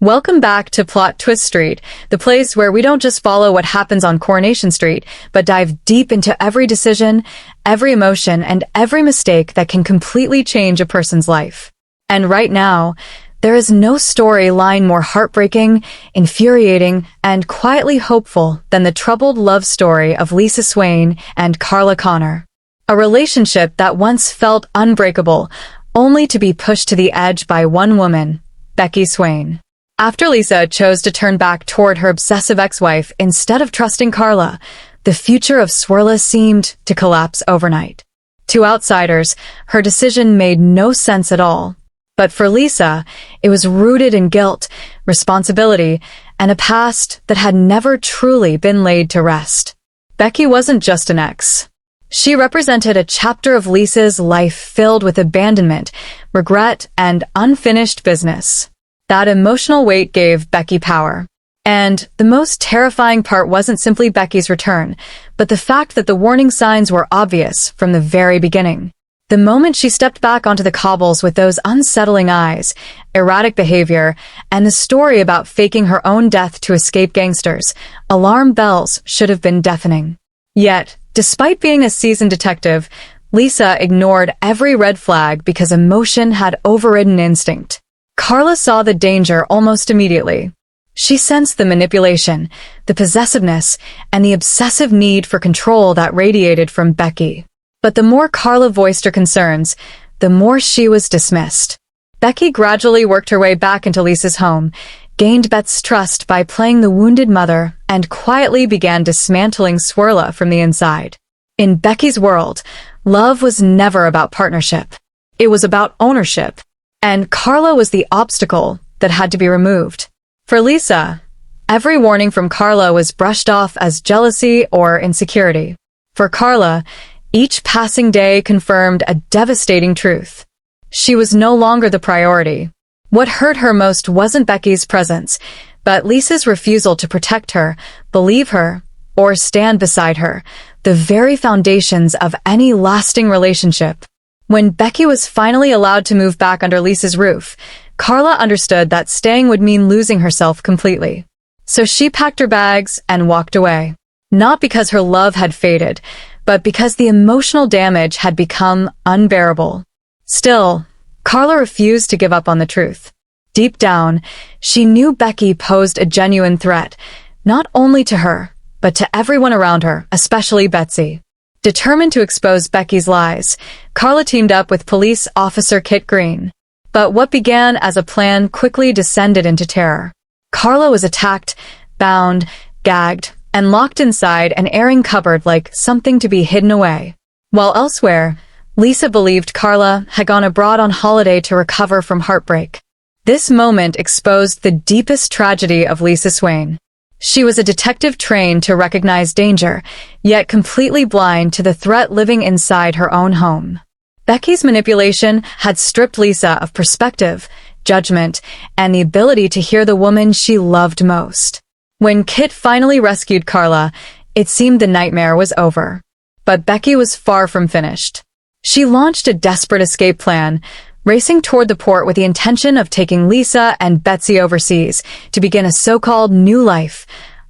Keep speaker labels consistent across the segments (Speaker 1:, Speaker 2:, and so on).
Speaker 1: Welcome back to Plot Twist Street, the place where we don't just follow what happens on Coronation Street, but dive deep into every decision, every emotion, and every mistake that can completely change a person's life. And right now, there is no storyline more heartbreaking, infuriating, and quietly hopeful than the troubled love story of Lisa Swain and Carla Connor. A relationship that once felt unbreakable, only to be pushed to the edge by one woman, Becky Swain. After Lisa chose to turn back toward her obsessive ex-wife instead of trusting Carla, the future of Swirla seemed to collapse overnight. To outsiders, her decision made no sense at all. But for Lisa, it was rooted in guilt, responsibility, and a past that had never truly been laid to rest. Becky wasn't just an ex. She represented a chapter of Lisa's life filled with abandonment, regret, and unfinished business. That emotional weight gave Becky power. And the most terrifying part wasn't simply Becky's return, but the fact that the warning signs were obvious from the very beginning. The moment she stepped back onto the cobbles with those unsettling eyes, erratic behavior, and the story about faking her own death to escape gangsters, alarm bells should have been deafening. Yet, despite being a seasoned detective, Lisa ignored every red flag because emotion had overridden instinct. Carla saw the danger almost immediately. She sensed the manipulation, the possessiveness, and the obsessive need for control that radiated from Becky. But the more Carla voiced her concerns, the more she was dismissed. Becky gradually worked her way back into Lisa's home, gained Beth's trust by playing the wounded mother, and quietly began dismantling Swirla from the inside. In Becky's world, love was never about partnership. It was about ownership. And Carla was the obstacle that had to be removed. For Lisa, every warning from Carla was brushed off as jealousy or insecurity. For Carla, each passing day confirmed a devastating truth. She was no longer the priority. What hurt her most wasn't Becky's presence, but Lisa's refusal to protect her, believe her, or stand beside her, the very foundations of any lasting relationship. When Becky was finally allowed to move back under Lisa's roof, Carla understood that staying would mean losing herself completely. So she packed her bags and walked away. Not because her love had faded, but because the emotional damage had become unbearable. Still, Carla refused to give up on the truth. Deep down, she knew Becky posed a genuine threat, not only to her, but to everyone around her, especially Betsy. Determined to expose Becky's lies, Carla teamed up with police officer Kit Green. But what began as a plan quickly descended into terror. Carla was attacked, bound, gagged, and locked inside an airing cupboard like something to be hidden away. While elsewhere, Lisa believed Carla had gone abroad on holiday to recover from heartbreak. This moment exposed the deepest tragedy of Lisa Swain. She was a detective trained to recognize danger, yet completely blind to the threat living inside her own home. Becky's manipulation had stripped Lisa of perspective, judgment, and the ability to hear the woman she loved most. When Kit finally rescued Carla, it seemed the nightmare was over. But Becky was far from finished. She launched a desperate escape plan, racing toward the port with the intention of taking Lisa and Betsy overseas to begin a so-called new life,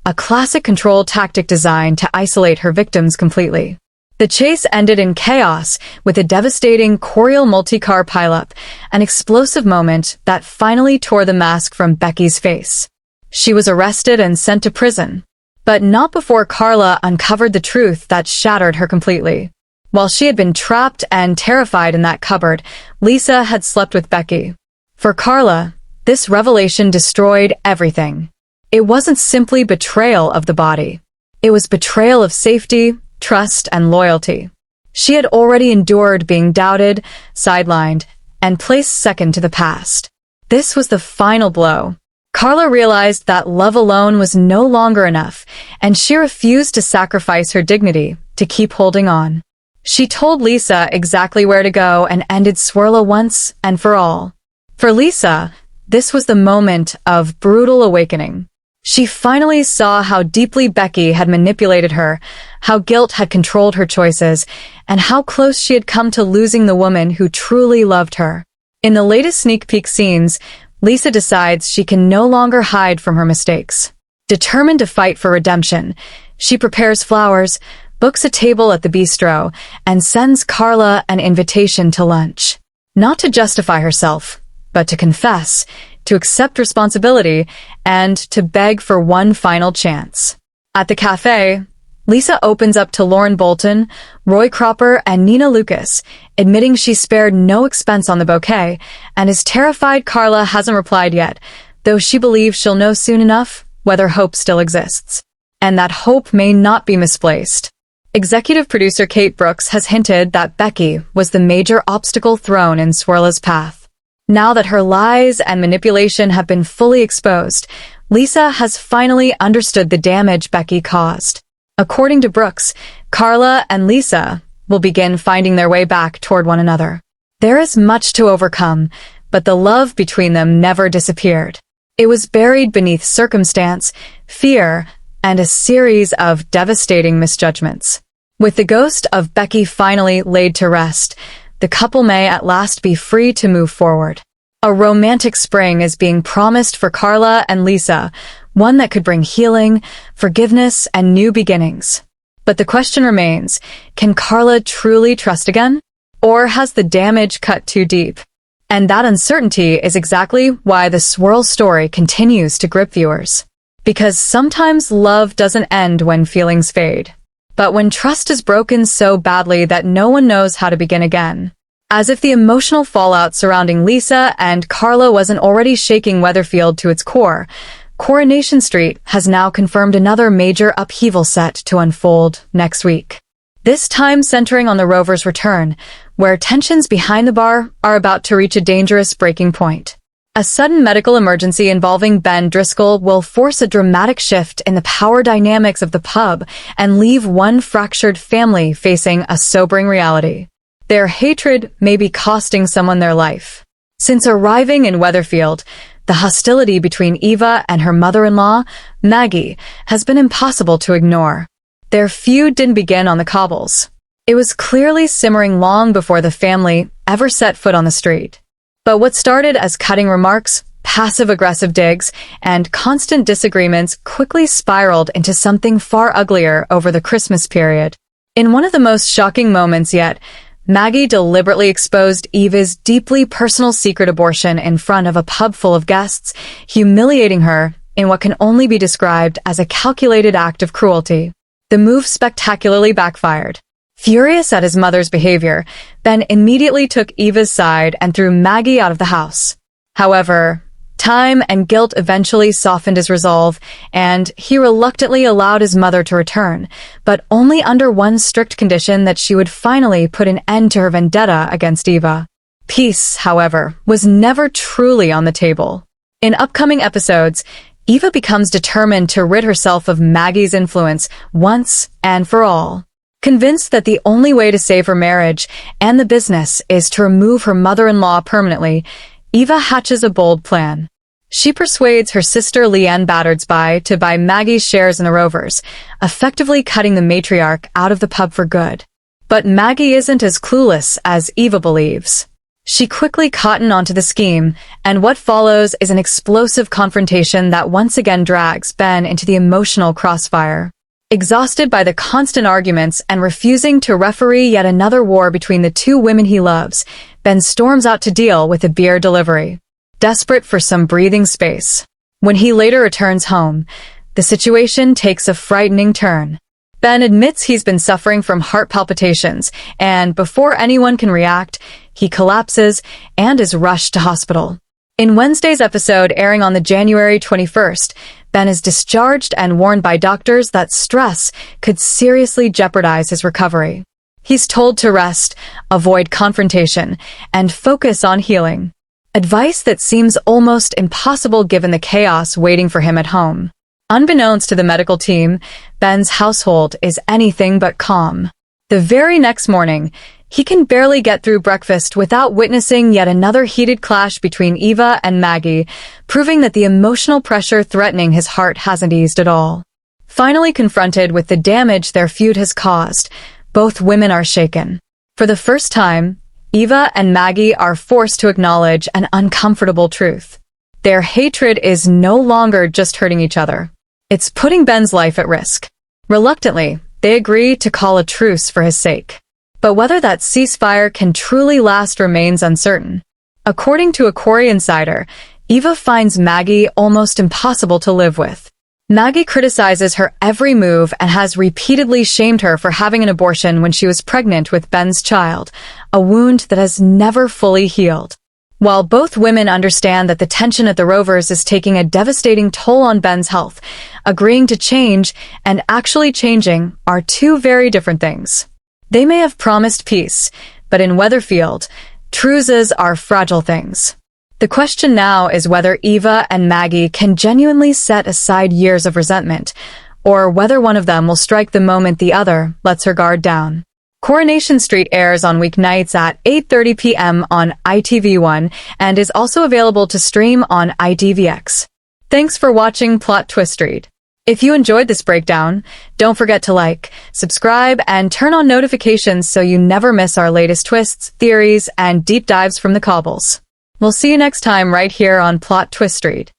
Speaker 1: a classic control tactic designed to isolate her victims completely. The chase ended in chaos with a devastating Corrie multi-car pileup, an explosive moment that finally tore the mask from Becky's face. She was arrested and sent to prison, but not before Carla uncovered the truth that shattered her completely. While she had been trapped and terrified in that cupboard, Lisa had slept with Becky. For Carla, this revelation destroyed everything. It wasn't simply betrayal of the body. It was betrayal of safety, trust, and loyalty. She had already endured being doubted, sidelined, and placed second to the past. This was the final blow. Carla realized that love alone was no longer enough, and she refused to sacrifice her dignity to keep holding on. She told Lisa exactly where to go and ended Swirla once and for all. For Lisa, this was the moment of brutal awakening. She finally saw how deeply Becky had manipulated her, how guilt had controlled her choices, and how close she had come to losing the woman who truly loved her. In the latest sneak peek scenes, Lisa decides she can no longer hide from her mistakes. Determined to fight for redemption, she prepares flowers, books a table at the bistro, and sends Carla an invitation to lunch. Not to justify herself, but to confess, to accept responsibility, and to beg for one final chance. At the cafe, Lisa opens up to Lauren Bolton, Roy Cropper, and Nina Lucas, admitting she spared no expense on the bouquet, and is terrified Carla hasn't replied yet, though she believes she'll know soon enough whether hope still exists. And that hope may not be misplaced. Executive producer Kate Brooks has hinted that Becky was the major obstacle thrown in Swirla's path. Now that her lies and manipulation have been fully exposed, Lisa has finally understood the damage Becky caused. According to Brooks, Carla and Lisa will begin finding their way back toward one another. There is much to overcome, but the love between them never disappeared. It was buried beneath circumstance, fear, and a series of devastating misjudgments. With the ghost of Becky finally laid to rest, the couple may at last be free to move forward. A romantic spring is being promised for Carla and Lisa, one that could bring healing, forgiveness, and new beginnings. But the question remains, can Carla truly trust again? Or has the damage cut too deep? And that uncertainty is exactly why the Swirl story continues to grip viewers. Because sometimes love doesn't end when feelings fade, but when trust is broken so badly that no one knows how to begin again. As if the emotional fallout surrounding Lisa and Carla wasn't already shaking Weatherfield to its core, Coronation Street has now confirmed another major upheaval set to unfold next week. This time centering on the Rovers' return, where tensions behind the bar are about to reach a dangerous breaking point. A sudden medical emergency involving Ben Driscoll will force a dramatic shift in the power dynamics of the pub and leave one fractured family facing a sobering reality. Their hatred may be costing someone their life. Since arriving in Weatherfield, the hostility between Eva and her mother-in-law, Maggie, has been impossible to ignore. Their feud didn't begin on the cobbles. It was clearly simmering long before the family ever set foot on the street. But what started as cutting remarks, passive-aggressive digs, and constant disagreements quickly spiraled into something far uglier over the Christmas period. In one of the most shocking moments yet, Maggie deliberately exposed Eva's deeply personal secret abortion in front of a pub full of guests, humiliating her in what can only be described as a calculated act of cruelty. The move spectacularly backfired. Furious at his mother's behavior, Ben immediately took Eva's side and threw Maggie out of the house. However, time and guilt eventually softened his resolve, and he reluctantly allowed his mother to return, but only under one strict condition: that she would finally put an end to her vendetta against Eva. Peace, however, was never truly on the table. In upcoming episodes, Eva becomes determined to rid herself of Maggie's influence once and for all. Convinced that the only way to save her marriage and the business is to remove her mother-in-law permanently, Eva hatches a bold plan. She persuades her sister Leanne Battersby to buy Maggie's shares in the Rovers, effectively cutting the matriarch out of the pub for good. But Maggie isn't as clueless as Eva believes. She quickly cottoned onto the scheme, and what follows is an explosive confrontation that once again drags Ben into the emotional crossfire. Exhausted by the constant arguments and refusing to referee yet another war between the two women he loves, Ben storms out to deal with a beer delivery. Desperate for some breathing space. When he later returns home, the situation takes a frightening turn. Ben admits he's been suffering from heart palpitations, and before anyone can react, he collapses and is rushed to hospital. In Wednesday's episode airing on the January 21st, Ben is discharged and warned by doctors that stress could seriously jeopardize his recovery. He's told to rest, avoid confrontation, and focus on healing. Advice that seems almost impossible given the chaos waiting for him at home. Unbeknownst to the medical team, Ben's household is anything but calm. The very next morning, he can barely get through breakfast without witnessing yet another heated clash between Eva and Maggie, proving that the emotional pressure threatening his heart hasn't eased at all. Finally confronted with the damage their feud has caused, both women are shaken. For the first time, Eva and Maggie are forced to acknowledge an uncomfortable truth. Their hatred is no longer just hurting each other. It's putting Ben's life at risk. Reluctantly, they agree to call a truce for his sake. But whether that ceasefire can truly last remains uncertain. According to a Corrie insider, Eva finds Maggie almost impossible to live with. Maggie criticizes her every move and has repeatedly shamed her for having an abortion when she was pregnant with Ben's child, a wound that has never fully healed. While both women understand that the tension at the Rovers is taking a devastating toll on Ben's health, agreeing to change and actually changing are two very different things. They may have promised peace, but in Weatherfield, truces are fragile things. The question now is whether Eva and Maggie can genuinely set aside years of resentment, or whether one of them will strike the moment the other lets her guard down. Coronation Street airs on weeknights at 8:30 p.m. on ITV1 and is also available to stream on ITVX. Thanks for watching Plot Twist Street. If you enjoyed this breakdown, don't forget to like, subscribe, and turn on notifications so you never miss our latest twists, theories, and deep dives from the cobbles. We'll see you next time right here on Plot Twist Street.